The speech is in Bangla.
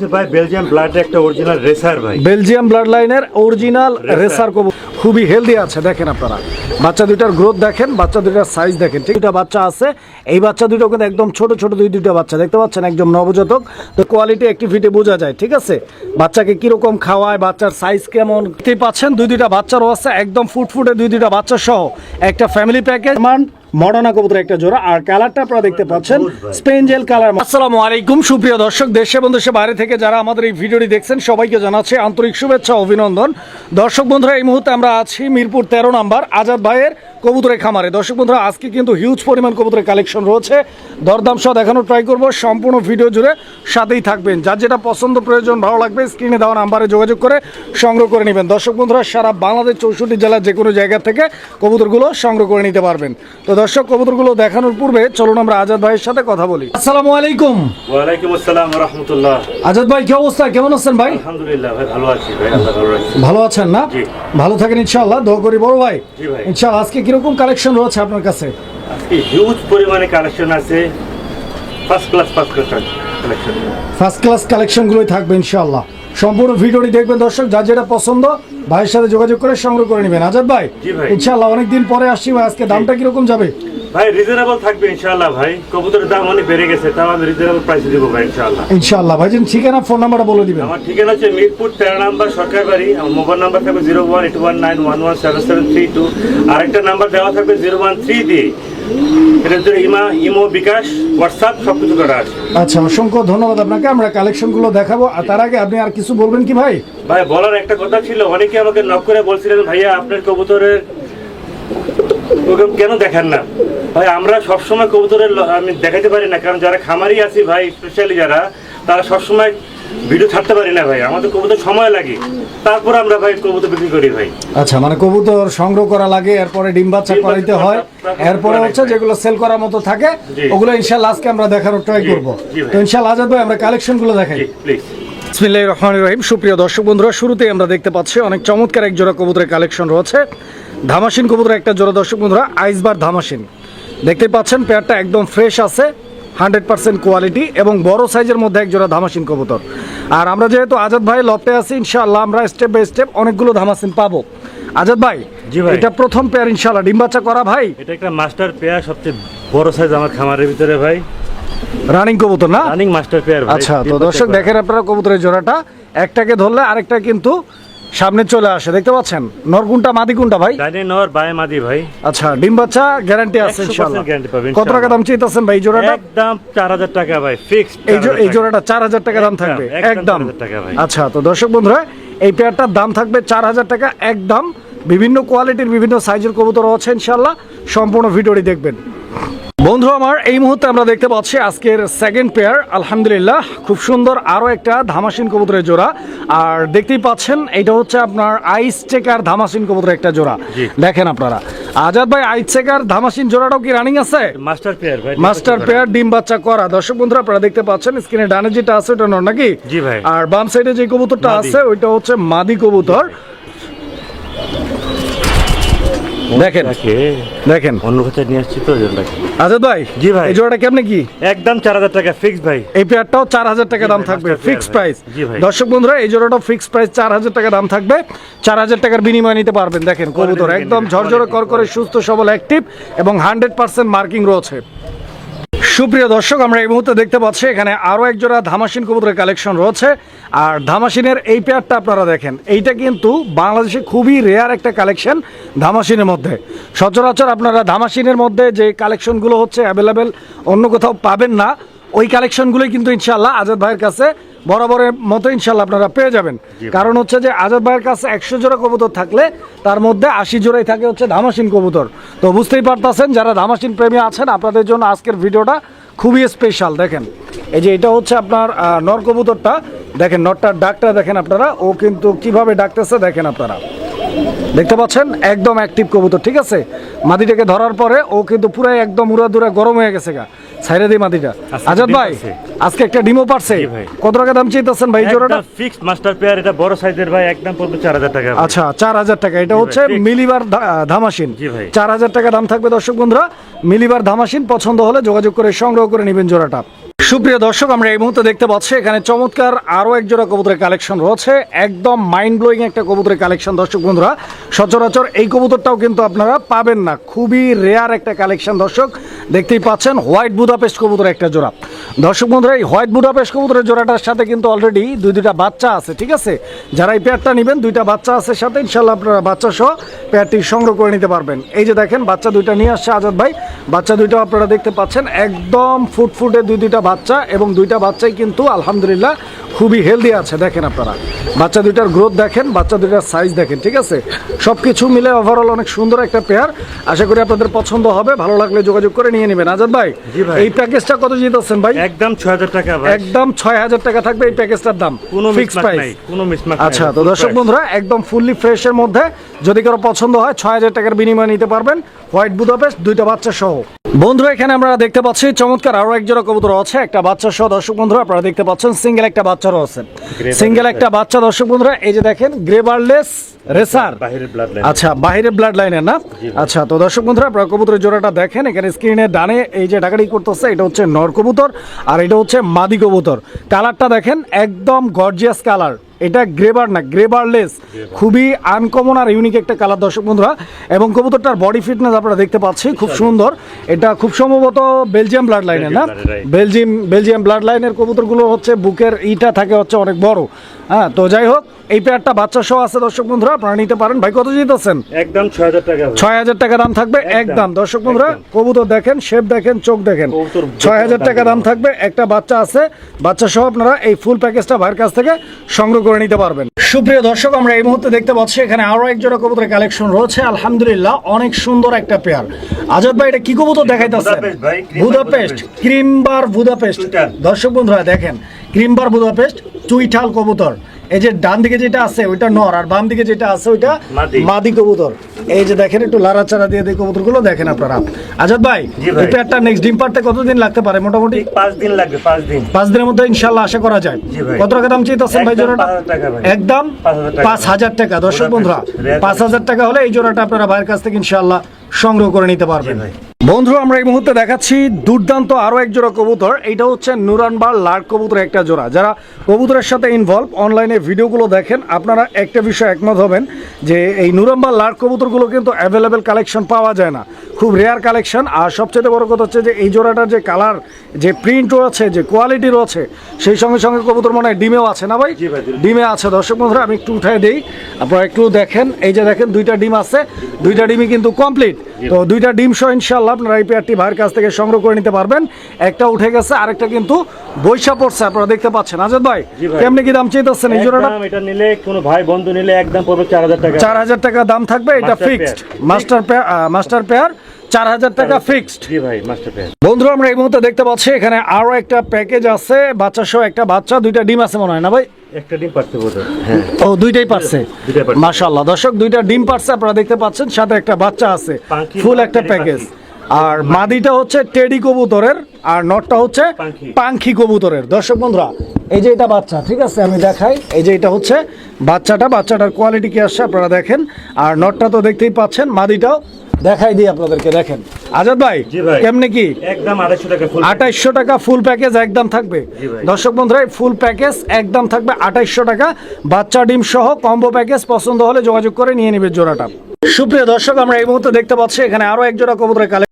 হচ্ছে ভাই বেলজিয়াম ব্লাড একটা অরিজিনাল রেসার ভাই, বেলজিয়াম ব্লাড লাইনের অরিজিনাল রেসার কবুতর, খুবই হেলদি আছে। দেখেন আপনারা বাচ্চা দুইটার গ্রোথ দেখেন, বাচ্চা দুইটার সাইজ দেখেন। ঠিক, দুইটা বাচ্চা আছে, এই বাচ্চা দুটো কিন্তু একদম ছোট ছোট দুইটা বাচ্চা দেখতে পাচ্ছেন, একদম নবজাতক। তো কোয়ালিটি অ্যাক্টিভিটি বোঝা যায়। ঠিক আছে, বাচ্চাকে কিরকম খাওয়ায়, বাচ্চার সাইজ কেমন দেখতেই পাচ্ছেন। দুইটা বাচ্চারও আছে একদম ফুটফুটে, দুইটা বাচ্চা সহ একটা ফ্যামিলি প্যাকেজ। মডার্না কবুতর একটা জোড়া, আর কালারটা আপনারা দেখতে পাচ্ছেন স্পেঞ্জেল কালার। আসসালামু আলাইকুম সুপ্রিয় দর্শক, দেশে এবং দেশের বাইরে থেকে যারা আমাদের এই ভিডিওটি দেখছেন সবাইকে জানাচ্ছি আন্তরিক শুভেচ্ছা অভিনন্দন। দর্শক বন্ধুরা, এই মুহূর্তে আমরা আছি মিরপুর 13 নম্বর আজাদ ভাইয়ের কবুতরের খামারে। দর্শক বন্ধুরা, আজকে কিন্তু হিউজ পরিমাণ কবুতরের কালেকশন রয়েছে, দরদাম সহ দেখানোর ট্রাই করব। সম্পূর্ণ ভিডিও জুড়ে সাথেই থাকবেন। যার যেটা পছন্দ প্রয়োজন ভালো লাগবে স্ক্রিনে দেওয়া নাম্বারে যোগাযোগ করে সংগ্রহ করে নেবেন। দর্শক বন্ধুরা, সারা বাংলাদেশ 64 জেলার যে কোনো জায়গা থেকে কবুতরগুলো সংগ্রহ করে নিতে পারবেন। তো দর্শক, কবুতরগুলো দেখানোর পূর্বে চলুন আমরা আজাদ ভাইয়ের সাথে কথা বলি। আসসালামু আলাইকুম। ওয়ালাইকুম আসসালাম ওয়া রাহমাতুল্লাহ। আজাদ ভাই, কি অবস্থা, কেমন আছেন ভাই? আলহামদুলিল্লাহ ভাই, ভালো আছি ভাই, আল্লাহ ভালো রাখছে। ভালো আছেন না? জি। ভালো থাকেন ইনশাআল্লাহ, দোয়া করি বড় ভাই। জি ভাই। ইনশাআল্লাহ। আজকে কিরকম কালেকশন রয়েছে আপনার কাছে? আজকে হিউজ পরিমাণে কালেকশন আছে, first class collection. First class কালেকশনগুলোই থাকবে ইনশাআল্লাহ। সম্পূর্ণ ভিডিওটি দেখবেন দর্শক, যার যেটা পছন্দ ভাইয়ের সাথে যোগাযোগ করে সংগ্রহ করে নেবেন। আজাদ ভাই, জি ভাই। ইনশাআল্লাহ অনেকদিন পরে আসছি ভাই, আজকে দামটা কিরকম যাবে? ভাই রিজনেবল থাকবে ইনশাআল্লাহ ভাই, কবুতরের দাম অনেক বেড়ে গেছে, তাও আমি রিজনেবল প্রাইসে দেবো ভাই ইনশাআল্লাহ। ইনশাআল্লাহ ভাই, ঠিকানা ফোন নাম্বারটা বলে দিবেন। আমার ঠিকানা হচ্ছে মিরপুর 13 নম্বর সরকার বাড়ি। আমার মোবাইল নাম্বার থাকবে 01819117732। আরেকটা নাম্বার দেওয়া থাকবে 013 দিয়ে, এটার জন্য ইমো বিকাশ হোয়াটসঅ্যাপ সবকিছু করা আছে। আচ্ছা, অসংখ্য ধন্যবাদ আপনাকে। আমরা কালেকশনগুলো দেখাবো, আর তার আগে আপনি আর কিছু বলবেন কি ভাই? ভাই বলার একটা কথা ছিল, অনেকে আমাকে নক করে বলছিলেন ভাইয়া আপনার কবুতরের কেন দেখান না। ভাই আমরা সবসময় কবুতরের আমি দেখাতে পারি না, কারণ যারা খামারি আছি ভাই, স্পেশালি যারা, তারা সবসময় ভিডিও ছাড়তে পারি না ভাই, আমাদের কবুতর সময় লাগে, তারপর আমরা ভাই কবুতর বিক্রি করি ভাই। আচ্ছা, মানে কবুতর সংগ্রহ করা লাগে, এরপরে ডিম বাচ্চা করাইতে হয়, এরপরে হচ্ছে যেগুলো সেল করার মতো থাকে ওগুলো ইনশাআল্লাহ আজকে আমরা দেখানোর ট্রাই করব। তো ইনশাআল্লাহ আজাদ ভাই, আমরা কালেকশনগুলো দেখাই। প্লিজ। বিসমিল্লাহির রহমানির রহিম। সুপ্রিয় দর্শক বন্ধুরা, শুরুতেই আমরা দেখতে পাচ্ছি অনেক চমৎকার এক জোড়া কবুতরের কালেকশন রয়েছে। ধামাসিন কবুতর একটা জোড়া দর্শক বন্ধুরা, আইসবার ধামাসিন দেখতে পাচ্ছেন। পেয়ারটা একদম ফ্রেশ আছে, 100% কোয়ালিটি এবং বড় সাইজের মধ্যে এক জোড়া ধামাসিন কবুতর। আর আমরা যেহেতু আজাদ ভাই লফটে আছি, ইনশাআল্লাহ আমরা স্টেপ বাই স্টেপ অনেকগুলো ধামাসিন পাবো। আজাদ ভাই, জি ভাই। এটা প্রথম পেয়ার ইনশাআল্লাহ ডিম বাচ্চা করা ভাই? এটা একটা মাস্টার পেয়ার, সবচেয়ে বড় সাইজ আমার খামারের ভিতরে ভাই, রানিং কবুতর না? রানিং মাস্টার পেয়ার ভাই। আচ্ছা, তো দর্শক দেখেন আপনারা কবুতরের জোড়াটা, একটাকে ধরলে আরেকটা কিন্তু সামনে চলে আসে, দেখতে পাচ্ছেন। নর কোনটা মাদি কোনটা ভাই? ডাইনে নর বায়ে মাদি ভাই। আচ্ছা, ডিম বাচ্চা গ্যারান্টি আছে ইনশাআল্লাহ। 100% গ্যারান্টি পাবেন। কত টাকা দাম চাইতেছেন ভাই জোড়াটা? একদম 4000 টাকা ভাই, ফিক্সড। এই জোড়াটা 4000 টাকা দাম থাকবে একদম। 4000 টাকা ভাই। আচ্ছা, তো দর্শক বন্ধুরা, এই পেয়ারটার দাম থাকবে 4000 টাকা একদম। বিভিন্ন কোয়ালিটির বিভিন্ন সাইজের কবুতর আছে ইনশাআল্লাহ, সম্পূর্ণ ভিডিওটি দেখবেন। বন্ধু আমার, এই মুহূর্তে আমরা দেখতে পাচ্ছি আজকের সেকেন্ড পেয়ার, আলহামদুলিল্লাহ খুব সুন্দর আরও একটা ধামাসিন কবুতরের জোড়া। আর দেখতেই পাচ্ছেন এটা হচ্ছে আপনার আইস চেকার ধামাসিন কবুতরের একটা জোড়া। দেখেন আপনারা আজাদ ভাই, আইস চেকার ধামাসিন জোড়াটাও কি রানিং আছে? মাস্টার পেয়ার ভাই, মাস্টার পেয়ার ডিম বাচ্চা করা। দর্শক বন্ধুরা, আপনারা দেখতে পাচ্ছেন স্ক্রিনে ডানে যেটা আছে ওটা নর নাকি? জি ভাই। আর বাম সাইডে যে কবুতরটা আছে ওইটা হচ্ছে মাদি কবুতর। দেখেন দেখেন, অন্য কোথায় নিয়ে আসছি তো জোড়াটাকে। আজাদ ভাই, জি ভাই। এই জোড়াটা কেমনে কি? একদম 4000 টাকা ফিক্সড ভাই। এই পেয়ারটাও 4000 টাকা দাম থাকবে, ফিক্সড প্রাইস। দর্শক বন্ধুরা, এই জোড়াটাও ফিক্সড প্রাইস 4000 টাকা দাম থাকবে। 4000 টাকার বিনিময়ে নিতে পারবেন। দেখেন কবুতর একদম ঝরঝরে করকরে সুস্থ সবল অ্যাক্টিভ এবং 100% মার্কিং রয়েছে। সুপ্রিয় দর্শক, আমরা এই মুহূর্তে দেখতে পাচ্ছি এখানে আরও এক জোড়া ধামাসিন কবুতরের কালেকশন রয়েছে। আর ধামাসিনের এই পেয়ারটা আপনারা দেখেন, এইটা কিন্তু বাংলাদেশে খুবই রেয়ার একটা কালেকশন ধামাসিনের মধ্যে। সচরাচর আপনারা ধামাসিনের মধ্যে যে কালেকশনগুলো হচ্ছে অ্যাভেলেবেল অন্য কোথাও পাবেন না, ওই কালেকশনগুলোই কিন্তু ইনশাআল্লাহ আজাদ ভাইয়ের কাছে বরাবরের মতো ইনশাআল্লাহ আপনারা পেয়ে যাবেন। কারণ হচ্ছে যে আজাদ ভাইয়ের কাছে 100 জোড়া কবুতর থাকলে তার মধ্যে 80 জোড়াই থাকে হচ্ছে ধামাসিন কবুতর। তো বুঝতেই পারতেছেন, যারা ধামাসিন প্রেমী আছেন আপনাদের জন্য আজকের ভিডিওটা খুবই স্পেশাল। দেখেন এই যে এটা হচ্ছে আপনার নর কবুতরটা, দেখেন নরটার ডাকটা দেখেন আপনারা, ও কিন্তু কিভাবে ডাকতেছে দেখেন আপনারা, দেখতে পাচ্ছেন একদম অ্যাক্টিভ কবুতর। ঠিক আছে, মাদিটাকে ধরার পরে ও কিন্তু পুরাই একদম উড়াদুরা গরম হয়ে গেছে গা, ছাইরে দিই মাদিটা। আজাদ ভাই, আজকে একটা ডিমও পারছে। কত টাকা দাম চাইতেছেন ভাই জোড়াটা? ফিক্সড মাস্টার পেয়ার, এটা বড় সাইজের ভাই, একদম পড়বে 4000 টাকা। আচ্ছা, 4000 টাকা। এটা হচ্ছে মিলিবার ধামাসিন। 4000 টাকা দাম থাকবে দর্শক বন্ধুরা, মিলিবার ধামাসিন। পছন্দ হলে যোগাযোগ করে সংগ্রহ করে নেবেন জোড়াটা। সুপ্রিয় দর্শক, আমরা এই মুহূর্তে দেখতে পাচ্ছি এখানে চমৎকার আরো এক জোড়া কবুতরের কালেকশন রয়েছে। একদম মাইন্ড ব্লোয়িং একটা কবুতরের কালেকশন দর্শক বন্ধুরা। সচরাচর এই কবুতরটাও কিন্তু আপনারা পাবেন না, খুবই রেয়ার একটা কালেকশন দর্শক। দেখতেই পাচ্ছেন হোয়াইট বুদাপেস্ট কবুতর একটা জোড়া। দর্শক বন্ধুরা, এই হোয়াইট বুদাপেস্ট কবুতরের জোড়াটার সাথে কিন্তু অলরেডি দুইটা বাচ্চা আছে, ঠিক আছে? যারা এই পেয়ারটা নেবেন, দুইটা বাচ্চা আছে সাথে, ইনশাল্লাহ আপনারা বাচ্চা সহ পেয়ারটি সংগ্রহ করে নিতে পারবেন। এই যে দেখেন বাচ্চা দুইটা নিয়ে আসছে আজাদ ভাই, বাচ্চা দুইটা আপনারা দেখতে পাচ্ছেন একদম ফুটফুটে দুইটা বাচ্চা, এবং দুইটা বাচ্চাই কিন্তু আলহামদুলিল্লাহ খুবই হেলদি আছে। দেখেন আপনারা বাচ্চা দুইটার গ্রোথ দেখেন, বাচ্চা দুইটার সাইজ দেখেন, ঠিক আছে? সব কিছু মিলে ওভারঅল অনেক সুন্দর একটা পেয়ার। আশা করি আপনাদের পছন্দ হবে, ভালো লাগলে যোগাযোগ করে নিয়ে নেবেন। আজাদ ভাই, এই প্যাকেজটা কত জিতেছেন ভাই? একদম 6000 টাকা ভাই, একদম 6000 টাকা থাকবে এই প্যাকেজটার দাম, কোনো ফিক্স মিসমাচ প্রাইস। নাই, কোনো মিসমাচ নাই। আচ্ছা, তো দর্শক বন্ধুরা, একদম ফুললি ফ্রেশের মধ্যে যদি কারো পছন্দ হয় 6000 টাকার বিনিময়ে নিতে পারবেন হোয়াইট বুদাপেস্ট দুইটা বাচ্চা সহ। বন্ধুরা, এখানে আমরা দেখতে পাচ্ছি চমৎকার আরো এক জোড়া কবুতর আছে, একটা বাচ্চা সহ। দর্শক বন্ধুরা, আপনারা দেখতে পাচ্ছেন সিঙ্গেল একটা বাচ্চারও আছে, সিঙ্গেল একটা বাচ্চা। দর্শক বন্ধুরা, এই যে দেখেন গ্রেবারলেস রেসার, বাহিরের ব্লাড লাইন। আচ্ছা, বাহিরের ব্লাড লাইনের না? আচ্ছা, তো দর্শক বন্ধুরা, আপনারা কবুতরের জোড়াটা দেখেন। এখানে স্ক্রিনে ডানে এই যে ডাকাডাকি করতেছে, এটা হচ্ছে নর কবুতর আর এটা হচ্ছে মাদি কবুতর। কালারটা দেখেন একদম গর্জিয়াস কালার। এটা গ্রেবার না, গ্রেবারলেস, খুবই আনকমন আর ইউনিক একটা কালার দর্শক বন্ধুরা। এবং কবুতরটার বডি ফিটনেস আপনারা দেখতে পাচ্ছি খুব সুন্দর। এটা খুব সম্ভবত বেলজিয়াম ব্লাড লাইনের না? বেলজিয়াম ব্লাড লাইনের কবুতরগুলো হচ্ছে বুকের ইটা থাকে হচ্ছে অনেক বড়। হ্যাঁ, তো যাই হোক, এই পেয়ারটা বাচ্চা সহ আছে দর্শক বন্ধুরা, আপনারা নিতে পারেন। ভাই, কত জিতেছেন? একদম 6000 টাকা, 6000 টাকা দাম থাকবে একদম। দর্শক বন্ধুরা, কবুতর দেখেন, শেপ দেখেন, চোখ দেখেন, 6000 টাকা দাম থাকবে। একটা বাচ্চা আছে, বাচ্চা সহ আপনারা এই ফুল প্যাকেজটা ভাইয়ের কাছ থেকে সংগ্রহ করে নিতে পারবেন। সুপ্রিয় দর্শক, আমরা এই মুহূর্তে দেখতে পাচ্ছি এখানে আরো এক জোড়া কবুতরের কালেকশন রয়েছে। আলহামদুলিল্লাহ, অনেক সুন্দর একটা পেয়ার। আজাদ ভাই, এটা কি কবুতর দেখাইতেছে? Budapest, ক্রিমবার Budapest. দর্শক বন্ধুরা দেখেন, ক্রিমবার বুদাপেস্ট চুইঠাল কবুতর। এই যে ডান দিকে যেটা আছে ওইটা নর, আর বাম দিকে যেটা আছে ওইটা মাদি কবুতর। এই যে দেখেন, একটু লাড়াচাড়া দিয়ে দিয়ে কবুতরগুলো দেখেন আপনারা। আজাদ ভাই, এই পেয়ারটা নেক্সট ডিম পারতে কতদিন লাগতে পারে মোটামুটি? 5 দিন লাগবে, 5 দিন। 5 দিনের মধ্যে ইনশাআল্লাহ আশা করা যায়। কত টাকা দাম চাইতেছেন ভাই জোড়াটা? একদম 5000 টাকা। দর্শক বন্ধুরা, 5000 টাকা হলে এই জোড়াটা আপনারা ভাইয়ের কাছ থেকে ইনশাআল্লাহ সংগ্রহ করে নিতে পারবেন। বন্ধুরা, আমরা এই মুহূর্তে দেখাচ্ছি দুর্দান্ত আরো এক জোড়া কবুতর। এইটা হচ্ছে নুরানবার লার্ক কবুতরের একটা জোড়া। যারা কবুতরের সাথে ইনভলভ, অনলাইনে ভিডিওগুলো দেখেন, আপনারা একটা বিষয় একমত হবেন যে এই নুরানবার লার্ক কবুতরগুলো কিন্তু অ্যাভেলেবেল কালেকশন পাওয়া যায় না, খুব রেয়ার কালেকশন। আর সবচেয়ে বড় কথা হচ্ছে যে এই জোড়াটার যে কালার, যে প্রিন্ট রয়েছে, যে কোয়ালিটি রয়েছে, সেই সঙ্গে সঙ্গে কবুতর মনে হয় ডিমেও আছে না ভাই? ডিমে আছে। দর্শক বন্ধুরা, আমি একটু উঠাই দেই, আপনারা একটু দেখেন। এই যে দেখেন, দুইটা ডিম আছে, দুইটা ডিমই কিন্তু কমপ্লিট। তো দুইটা ডিম সহ ইনশাআল্লাহ আপনারা এই পেয়ারটি ভাইয়ের কাছ থেকে সংগ্রহ করে নিতে পারবেন। একটা উঠে গেছে, আরেকটা কিন্তু বৈশা পড়ছে, আপনারা দেখতে পাচ্ছেন। আজাদ ভাই, কেমনে কি দাম চাইতেছেন এই জোড়াটা? এটা নিলে কোনো ভাই বন্ধু নিলে একদম পড়বে 4000 টাকা। 4000 টাকা দাম থাকবে, এটা ফিক্সড। মাস্টার পেয়ার 4000 টাকা ফিক্সড। জি ভাই, মাস্টার পেয়ার। বন্ধুরা, আমরা এই মুহূর্তে দেখতে পাচ্ছি এখানে আরো একটা প্যাকেজ আছে, বাচ্চা সহ একটা বাচ্চা, দুইটা ডিম আছে মনে হয় না ভাই? একটা ডিম পারতে বলতে, হ্যাঁ। ও, দুইটাই পারছে, মাশাআল্লাহ। দর্শক, দুইটা ডিম পারছে আপনারা দেখতে পাচ্ছেন, সাথে একটা বাচ্চা আছে, ফুল একটা প্যাকেজ। আর মাদিটা হচ্ছে টেডি কবুতরের, আর নটটা হচ্ছে পাখি কবুতরের। দর্শক বন্ধুরা, এই যে এটা বাচ্চা, ঠিক আছে, আমি দেখাই। এই যে এটা হচ্ছে বাচ্চাটার কোয়ালিটি কি আসছে আপনারা দেখেন। আর নটটা তো দেখতেই পাচ্ছেন, মাদিটাও দেখাই দিই আপনাদেরকে, দেখেন। আজাদ ভাই, কেমনে কি? একদম 2800 টাকা ফুল, 2800 টাকা ফুল প্যাকেজ একদম থাকবে। দর্শক বন্ধুরা, ফুল প্যাকেজ একদম থাকবে 2800 টাকা, বাচ্চা ডিম সহ কম্বো প্যাকেজ। পছন্দ হলে যোগাযোগ করে নিয়ে নেবে জোড়াটা। সুপ্রিয় দর্শক, আমরা এই মুহূর্তে দেখতে পাচ্ছি এখানে আরো এক জোড়া কবুতরের কালেকশন।